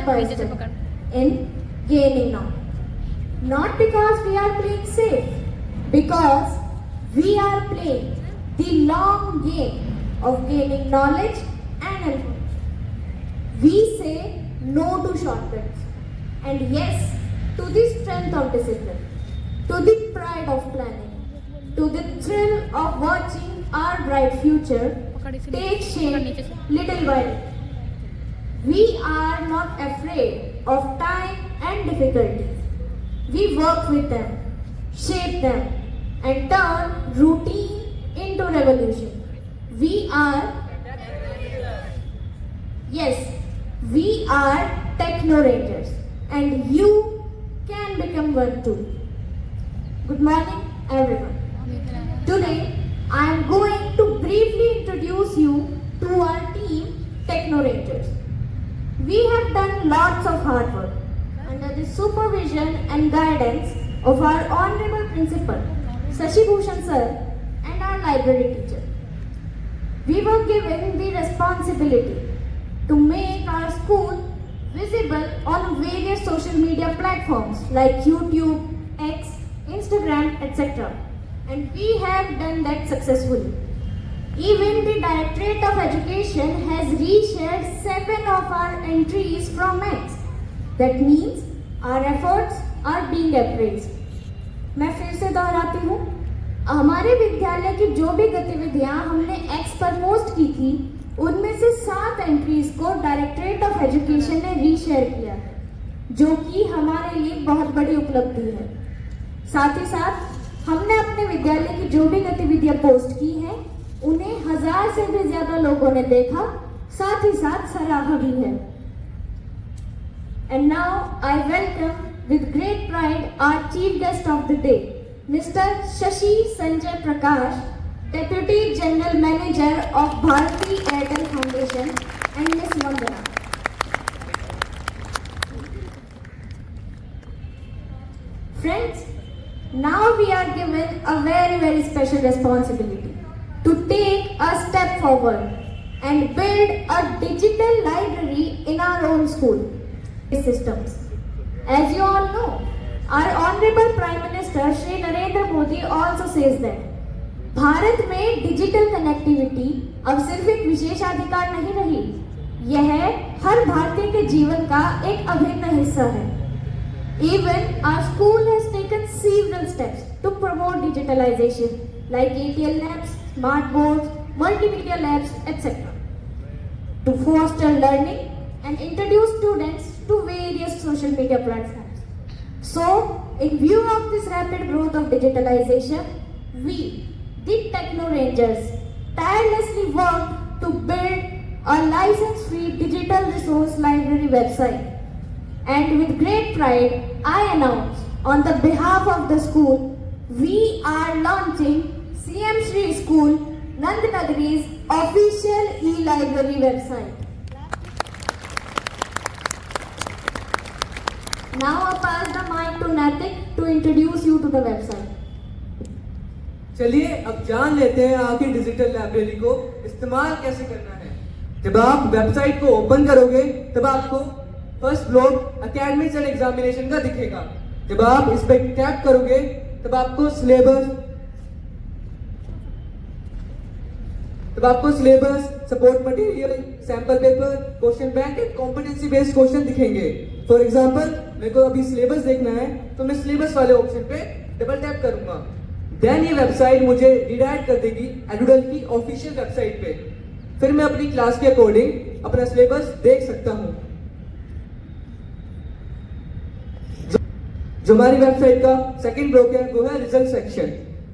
100% in gaining knowledge. Not because we are playing safe, because we are playing the long game of gaining knowledge and effort. We say no to shortcuts and yes to the strength of discipline, to the pride of planning, to the thrill of watching our bright future take shape little by little. We are not afraid of time and difficulties. We work with them, shape them, and turn routine into revolution. We are, yes, we are Techno Rangers, and you can become one too. Good morning, everyone. Today, I am going to briefly introduce you to our team, Techno Rangers. We have done lots of hard work under the supervision and guidance of our Honorable Principal, Shashi Bhushan Sir, and our library teacher. We were given the responsibility to make our school visible on various social media platforms like YouTube, X, Instagram, etc. And we have done that successfully. Even the Directorate of Education has reshared 7 of our entries from X. That means our efforts are being appraised. मैं फिर से दोहराती हूँ, हमारे विद्यालय की जो भी गतिविधियाँ हमने X पर पोस्ट की थी, उनमें से 7 एंट्रीज को डायरेक्टरेट ऑफ एजुकेशन ने रीशेयर किया है, जो कि हमारे लिए बहुत बड़ी उपलब्धि है। साथ ही साथ हमने अपने विद्यालय की जो भी गतिविधियाँ पोस्ट की हैं, उन्हें 1000 से भी ज्यादा लोगों ने देखा, साथ ही साथ सराहा भी है। And now I welcome with great pride our chief guest of the day, Mr. Shashi Sanjay Prakash, Deputy General Manager of Bharti Airtel Foundation, and Ms. Vandana. Friends, now we are given a very special responsibility to take a step forward and build a digital library in our own school systems. As you all know, our Honorable Prime Minister Shri Narendra Modi also says that Bharat में digital connectivity अब सिर्फ एक विशेषाधिकार नहीं रही, यह हर भारतीय के जीवन का एक अभिन्न हिस्सा है। Even our school has taken several steps to promote digitalization like ATL labs, smart boards, multimedia labs, etc. to foster learning and introduce students to various social media platforms. So, in view of this rapid growth of digitalization, we, the Techno Rangers, tirelessly worked to build a license-free digital resource library website. And with great pride, I announce on the behalf of the school, we are launching CM Shri School, Nandnagari's official e-library website. Now I pass the mic to Natik to introduce you to the website. चलिए अब जान लेते हैं आखिर digital library को इस्तेमाल कैसे करना है। जब आप वेबसाइट को ओपन करोगे तब आपको first block academics and examination का दिखेगा। जब आप इस पर टैप करोगे तब आपको syllabus, support material, sample paper, question bank and competency based question दिखेंगे। फॉर एग्जांपल, मेरे को अभी सिलेबस देखना है तो मैं सिलेबस वाले ऑप्शन पे डबल टैप करूंगा। देन ये वेबसाइट मुझे रिडायरेक्ट कर देगी एडुडल की ऑफिशियल वेबसाइट पे। फिर मैं अपनी क्लास के अकॉर्डिंग अपना सिलेबस देख सकता हूँ। जो हमारी वेबसाइट का सेकंड ब्लॉक है वो है रिजल्ट सेक्शन।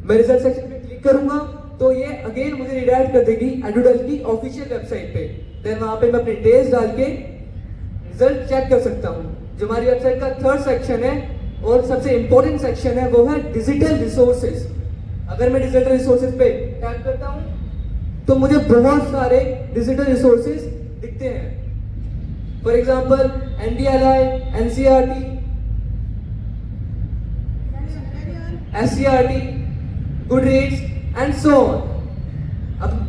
मैं रिजल्ट सेक्शन पे क्लिक करूंगा तो ये अगेन मुझे रिडायरेक्ट कर देगी एडुडल की ऑफिशियल वेबसाइट पे। देन वहां पे मैं अपने डिटेल्स डाल के रिजल्ट चेक कर सकता हूँ। जो हमारी वेबसाइट का थर्ड सेक्शन है और सबसे इंपॉर्टेंट सेक्शन है वो है डिजिटल रिसोर्सेज। अगर मैं डिजिटल रिसोर्सेज पे टैप करता हूँ तो मुझे बहुत सारे डिजिटल रिसोर्सेज दिखते हैं। For example NDLI, NCERT, SCERT, Goodreads and so on.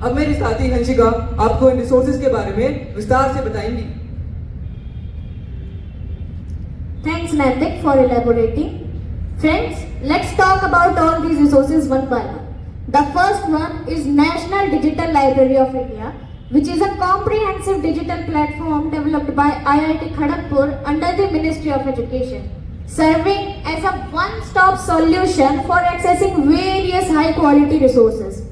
अब मेरी साथी हंसिका आपको इन रिसोर्सेज के बारे में विस्तार से बताएंगी। Thanks Nandik for elaborating. Friends, let's talk about all these resources one by one. The first one is National Digital Library of India, which is a comprehensive digital platform developed by IIT Kharagpur under the Ministry of Education, serving as a one-stop solution for accessing various high-quality resources.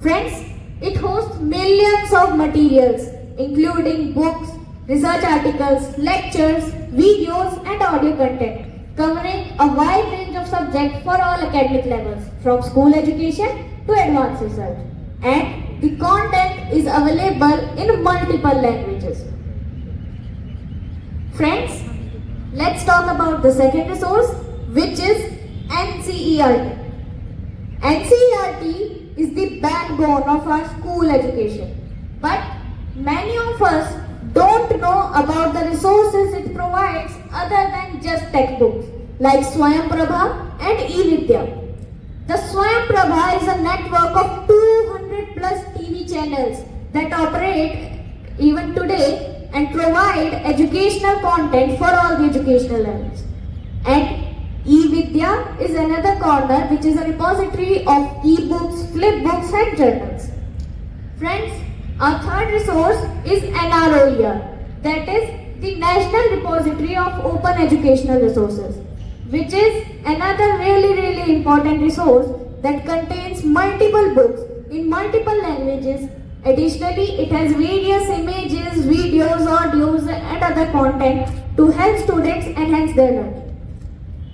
Friends, it hosts millions of materials, including books, research articles, lectures, videos, and audio content, covering a wide range of subjects for all academic levels, from school education to advanced research. And the content is available in multiple languages. Friends, let's talk about the second resource, which is NCERT. NCERT is the backbone of our school education. But many of us don't know about the resources it provides other than just textbooks like Swayamprabha and eVidya. The Swayamprabha is a network of 200 plus TV channels that operate even today and provide educational content for all the educational levels. And eVidya is another corner which is a repository of e-books, flipbooks and journals. Friends, our third resource is NROER, that is the National Repository of Open Educational Resources, which is another really important resource that contains multiple books in multiple languages. Additionally, it has various images, videos, audios and other content to help students enhance their learning.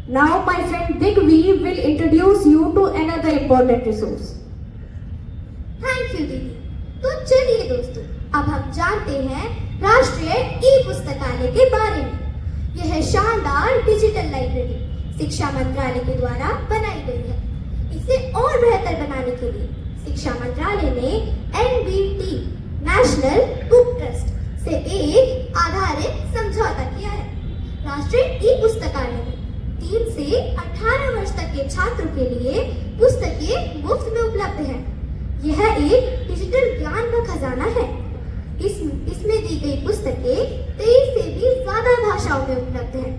Now my friend Digvi will introduce you to another important resource. Thank you दीदी। तो चलिए दोस्तों, अब हम जानते हैं राष्ट्रीय ई पुस्तकालय के बारे में। यह शानदार डिजिटल लाइब्रेरी शिक्षा मंत्रालय के द्वारा बनाई गई है। इसे और बेहतर बनाने के लिए शिक्षा मंत्रालय ने NBT नेशनल बुक ट्रस्ट से एक आधारित समझौता किया है। राष्ट्रीय ई पुस्तकालय में 3 से 18 वर्ष तक के छात्रों के लिए पुस्तकें मुफ्त में उपलब्ध हैं। यह एक डिजिटल ज्ञान का खजाना है। इसमें दी गई पुस्तकें 23 से भी ज्यादा भाषाओं में उपलब्ध हैं।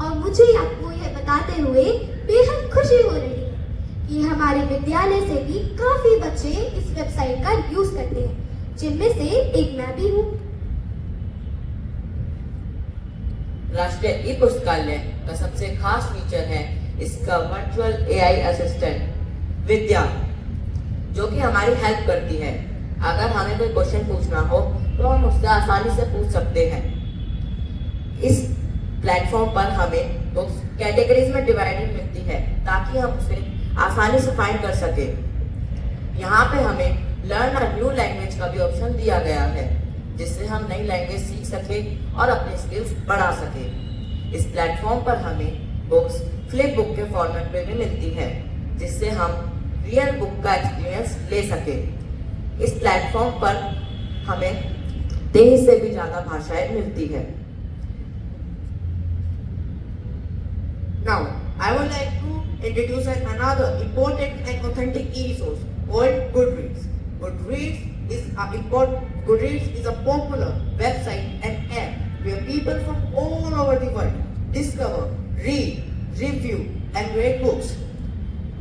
और मुझे आपको यह बताते हुए बेहद खुशी हो रही है कि हमारे विद्यालय से भी काफी बच्चे इस वेबसाइट का यूज करते हैं, जिनमें से एक मैं भी हूँ। राष्ट्रीय ई पुस्तकालय का सबसे खास फीचर है इसका वर्चुअल AI असिस्टेंट विद्या, जो कि हमारी हेल्प करती है। अगर हमें कोई क्वेश्चन पूछना हो तो हम उससे आसानी से पूछ सकते हैं। इस प्लेटफॉर्म पर हमें बुक्स कैटेगरीज में डिवाइडेड मिलती है ताकि हम उसे आसानी से फाइंड कर सके। यहाँ पे हमें लर्न अ न्यू लैंग्वेज का भी ऑप्शन दिया गया है, जिससे हम नई लैंग्वेज सीख सके और अपने स्किल्स बढ़ा सके। इस प्लेटफॉर्म पर हमें बुक्स फ्लिप बुक के फॉर्मेट में भी मिलती है, जिससे हम रियल बुक का एक्सपीरियंस ले सके। इस प्लेटफॉर्म पर हमें 23 से भी ज्यादा भाषाएं मिलती है। Now, I would like to introduce another important and authentic e-resource called Goodreads. Goodreads is a popular website and app where people from all over the world discover, read, review, and rate books.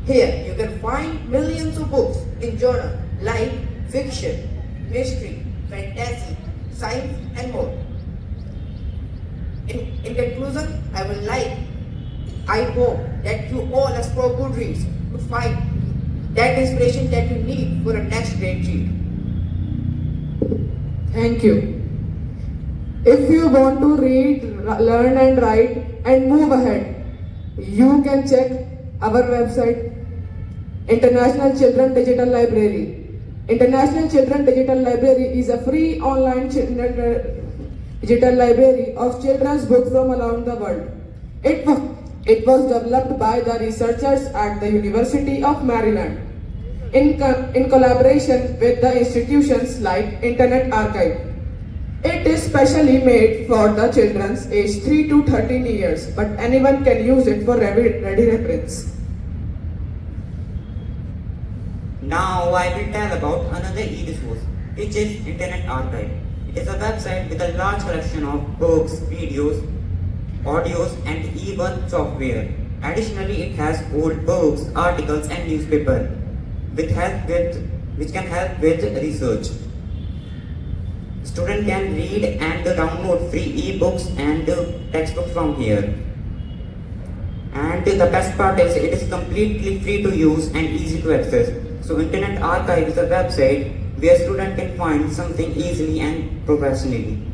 Here, you can find millions of books in genres like fiction, mystery, fantasy, science, and more. In conclusion, I hope that you all explore Goodreads to find that inspiration that you need for the next great read. Thank you. If you want to read, learn and write and move ahead, you can check our website, International Children Digital Library. International Children Digital Library is a free online digital library of children's books from around the world. It was developed by the researchers at the University of Maryland in collaboration with the institutions like Internet Archive. It is specially made for the children aged 3 to 13 years, but anyone can use it for ready reference. Now I will tell about another e-resource, which is Internet Archive. It is a website with a large collection of books, videos, audios, and even software. Additionally, it has old books, articles, and newspaper, which can help with research. Student can read and download free e-books and textbooks from here. And the best part is it is completely free to use and easy to access. So Internet Archive is a website where student can find something easily and professionally.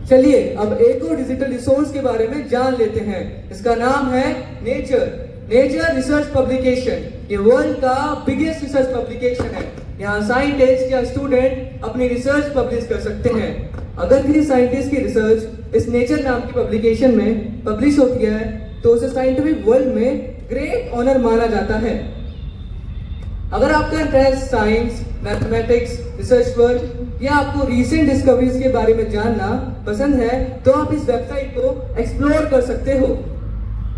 चलिए अब एक और digital resource के बारे में जान लेते हैं। इसका नाम है नेचर रिसर्च पब्लिकेशन। ये वर्ल्ड का बिगेस्ट रिसर्च पब्लिकेशन है। यहाँ साइंटिस्ट या स्टूडेंट अपनी रिसर्च पब्लिश कर सकते हैं। अगर किसी साइंटिस्ट की रिसर्च इस नेचर नाम की पब्लिकेशन में पब्लिश होती है तो उसे साइंटिफिक वर्ल्ड में ग्रेट ऑनर माना जाता है। अगर आपका interest science, mathematics, research work या आपको रीसेंट डिस्कवरीज के बारे में जानना पसंद है तो आप इस वेबसाइट को एक्सप्लोर कर सकते हो।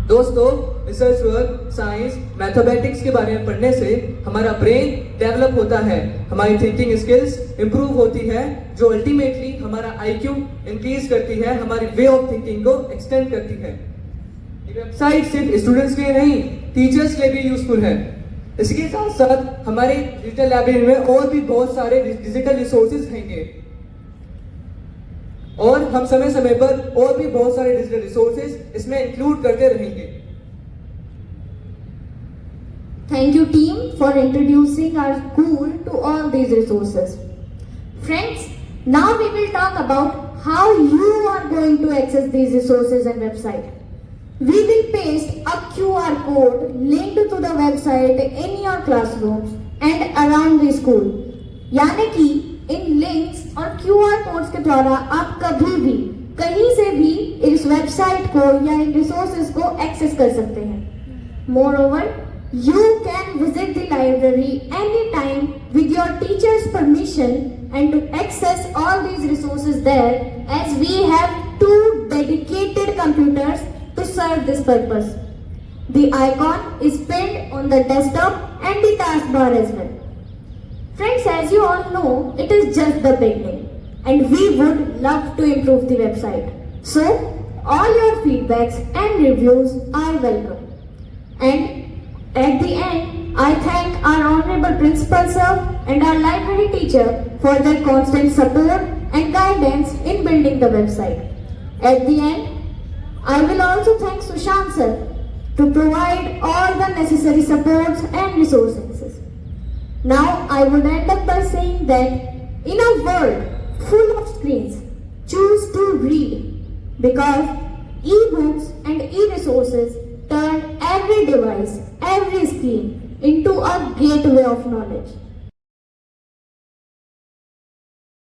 दोस्तों, रिसर्च वर्क, साइंस, मैथमेटिक्स के बारे में पढ़ने से हमारा ब्रेन डेवलप होता है, हमारी थिंकिंग स्किल्स इंप्रूव होती है, जो अल्टीमेटली हमारा IQ इंक्रीज करती है, हमारी वे ऑफ थिंकिंग को एक्सटेंड करती है। ये वेबसाइट सिर्फ स्टूडेंट्स के लिए नहीं, टीचर्स के लिए भी यूजफुल है। इसके साथ साथ हमारे डिजिटल लाइब्रेरी में और भी बहुत सारे डिजिटल रिसोर्सेज होंगे और हम समय समय पर और भी बहुत सारे डिजिटल रिसोर्सेज इसमें इंक्लूड करते रहेंगे। Thank you team for introducing our school to all these resources. Friends, now we will talk about how you are going to access these resources and website. We will paste a QR code linked to the website in your classrooms and around the school. यानी कि इन links और QR codes के द्वारा आप कभी भी कहीं से भी इस वेबसाइट को या इन रिसोर्सेज को एक्सेस कर सकते हैं। Moreover, you can visit the library anytime with your teacher's permission and to access all these resources there, as we have 2 dedicated computers to serve this purpose. The icon is pinned on the desktop and the taskbar as well. Friends, as you all know, it is just the beginning and we would love to improve the website. So, all your feedbacks and reviews are welcome. And at the end, I thank our Honorable Principal Sir and our library teacher for their constant support and guidance in building the website. At the end, I will also thank Sushant sir to provide all the necessary supports and resources. Now I would end up by saying that in a world full of screens, choose to read, because e-books and e-resources turn every device, every screen into a gateway of knowledge.